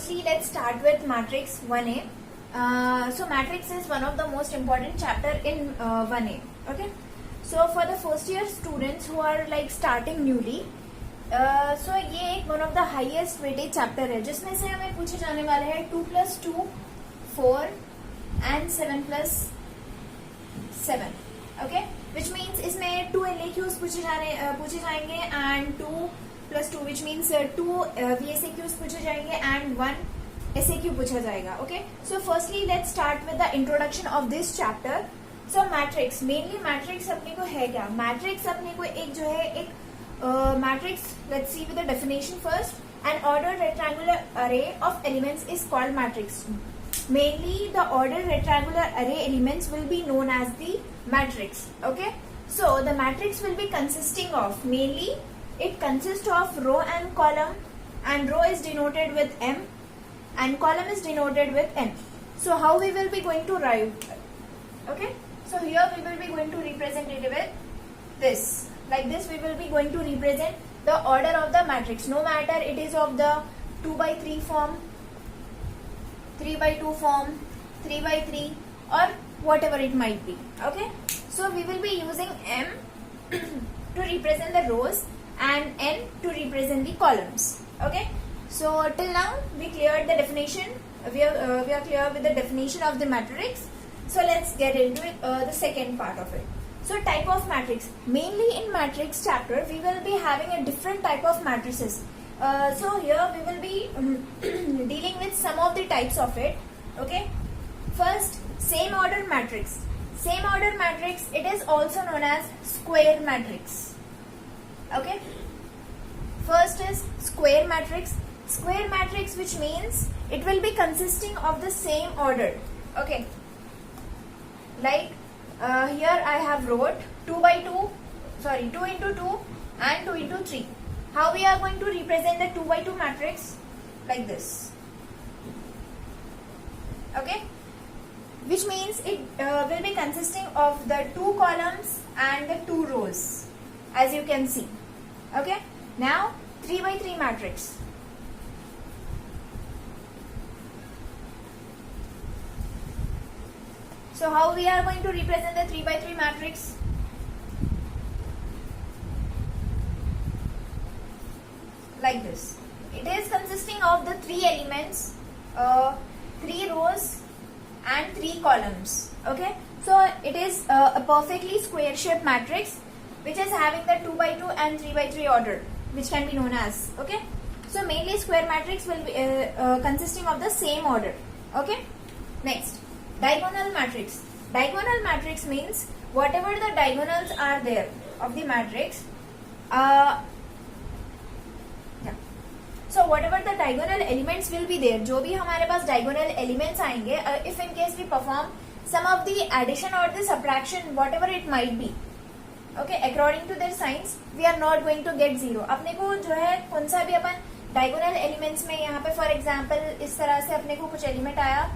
firstly let's start with matrix 1a. So matrix is one of the most important chapter in 1a. Okay, so for the first year students who are like starting newly, so ये एक one of the highest weighted chapter है जिसमें से हमें पूछे जाने वाले हैं 2 plus 2 4 and 7 plus 7. Okay, which means इसमें 2 LAQs पूछे जाएंगे and 2 plus 2 which means 2 VSAQs पूछे जाएंगे and 1 SAQ पूछा जाएगा. Okay, so firstly let's start with the introduction of this chapter. So matrix, mainly matrix अपने को है क्या? Matrix अपने को एक जो है एक matrix, let's see with the definition first. An ordered rectangular array of elements is called matrix. Mainly the ordered rectangular array elements will be known as the matrix. Okay, so the matrix will be consisting of, mainly it consists of row and column, and row is denoted with M and column is denoted with N. So how we will be going to write? Okay, so here we will be going to represent it with this. Like this we will be going to represent the order of the matrix, no matter it is of the 2 by 3 form, 3 by 2 form, 3 by 3 or whatever it might be. Okay, so we will be using M to represent the rows and N to represent the columns. Okay, so till now we cleared the definition, we are clear with the definition of the matrix. So let's get into it, the second part of it. So type of matrix, mainly in matrix chapter we will be having a different type of matrices. So here we will be dealing with some of the types of it. Okay, first same order matrix. Same order matrix, it is also known as square matrix. Okay, first is square matrix. Square matrix, which means it will be consisting of the same order. Okay, like here I have wrote 2 into 2 and 2 into 3. How we are going to represent the 2 by 2 matrix? Like this. Okay, which means it will be consisting of the 2 columns and the 2 rows, as you can see. Okay, now 3 by 3 matrix. So how we are going to represent the 3 by 3 matrix? Like this. It is consisting of the 3 elements, 3 rows and 3 columns. Okay, so it is a perfectly square shaped matrix which is having the 2 by 2 and 3 by 3 order, which can be known as. Okay, so mainly square matrix will be consisting of the same order. Okay, next diagonal matrix. Diagonal matrix means whatever the diagonals are there of the matrix, so whatever the diagonal elements will be there, जो भी हमारे पास diagonal elements आएंगे, if in case we perform some of the addition or the subtraction, whatever it might be, okay, according to their signs, we are not going to get zero. अपने को जो है कौन सा भी अपन diagonal elements में यहाँ पे for example इस तरह से अपने को कुछ element आया,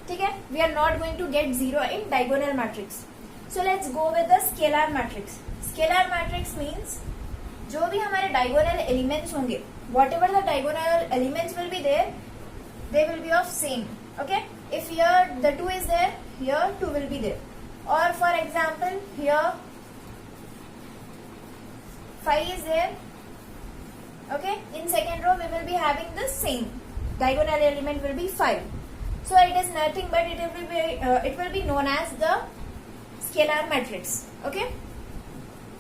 ठीक है, we are not going to get zero in diagonal matrix. So let's go with the scalar matrix. Scalar matrix means जो भी हमारे diagonal elements होंगे, whatever the diagonal elements will be there, they will be of same. Okay, if here the 2 is there, here 2 will be there. Or for example here 5 is there. Okay, in second row we will be having the same diagonal element will be 5. So it is nothing but it will be known as the scalar matrix. Okay,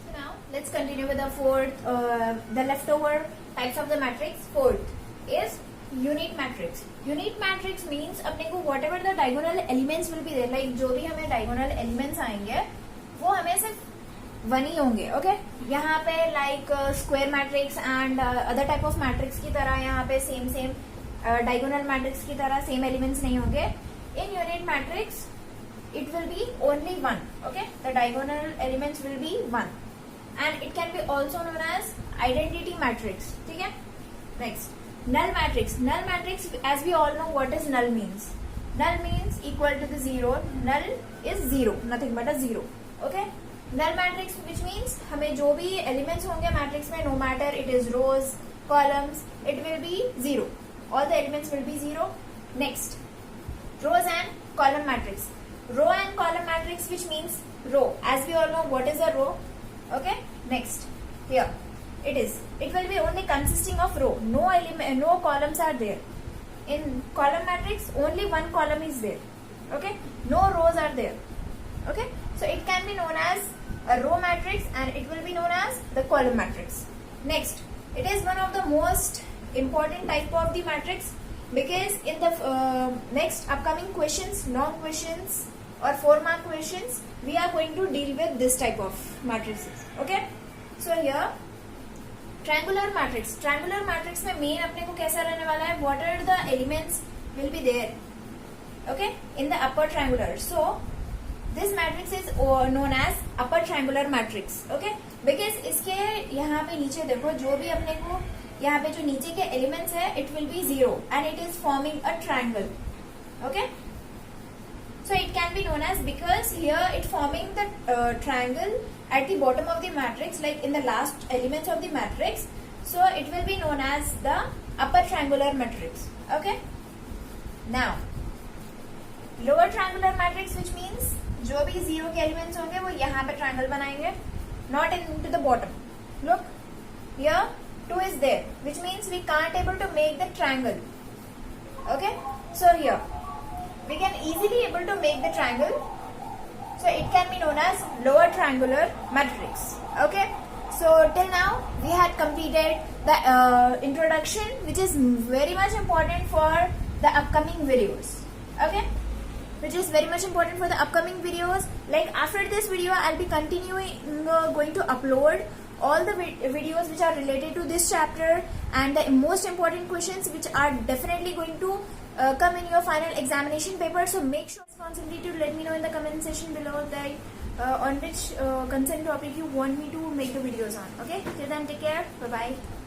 so now let's continue with the fourth, the leftover types of the matrix. Fourth is unit matrix. Unit matrix means अपने को whatever the diagonal elements will be there, like जो भी हमें diagonal elements आएंगे वो हमें सिर्फ 1 ही होंगे. Okay, यहाँ पे like square matrix and other type of matrix की तरह यहाँ पे same diagonal matrix की तरह same elements नहीं होंगे. In unit matrix it will be only 1. Okay, the diagonal elements will be 1 and it can be also known as identity matrix. ठीक है, next null matrix. Null matrix, as we all know what is null means. Null means equal to the 0. Null is 0, nothing but a 0. Okay, null matrix which means हमें जो भी elements होंगे matrix में, no matter it is rows, columns, it will be 0. all the elements will be 0. Next, rows and column matrix. Row and column matrix, which means row. As we all know what is a row. Okay. Next, here it will be only consisting of row. No columns are there. In column matrix, only one column is there. Okay. No rows are there. Okay. So it can be known as a row matrix and it will be known as the column matrix. Next, it is one of the most important type of the matrix, because in the next upcoming questions, long questions or 4-mark questions, we are going to deal with this type of matrices. Okay. So here triangular matrix. Triangular matrix में main अपने को कैसा रहने वाला है? What are the elements will be there? Okay, in the upper triangular. So this matrix is known as upper triangular matrix. Okay, because इसके यहाँ पे नीचे देखो, जो भी अपने को यहाँ पे जो नीचे के elements है, it will be 0 and it is forming a triangle. Okay, so it can be known as, because here it forming the triangle at the bottom of the matrix, like in the last elements of the matrix. So it will be known as the upper triangular matrix. Okay, now lower triangular matrix, which means जो भी 0 के elements होंगे वो यहाँ पे triangle बनाएंगे, not into the bottom. Look, here 2 is there, which means we can't able to make the triangle. Okay, so here we can easily able to make the triangle. So it can be known as lower triangular matrix. Okay, so till now we had completed the introduction, which is very much important for the upcoming videos. Okay, which is very much important for the upcoming videos. Like after this video, I'll be continuing going to upload all the videos which are related to this chapter and the most important questions which are definitely going to come in your final examination paper. So make sure responsibility to let me know in the comment section below that on which concerned topic you want me to make the videos on. Okay, till then, take care. Bye bye.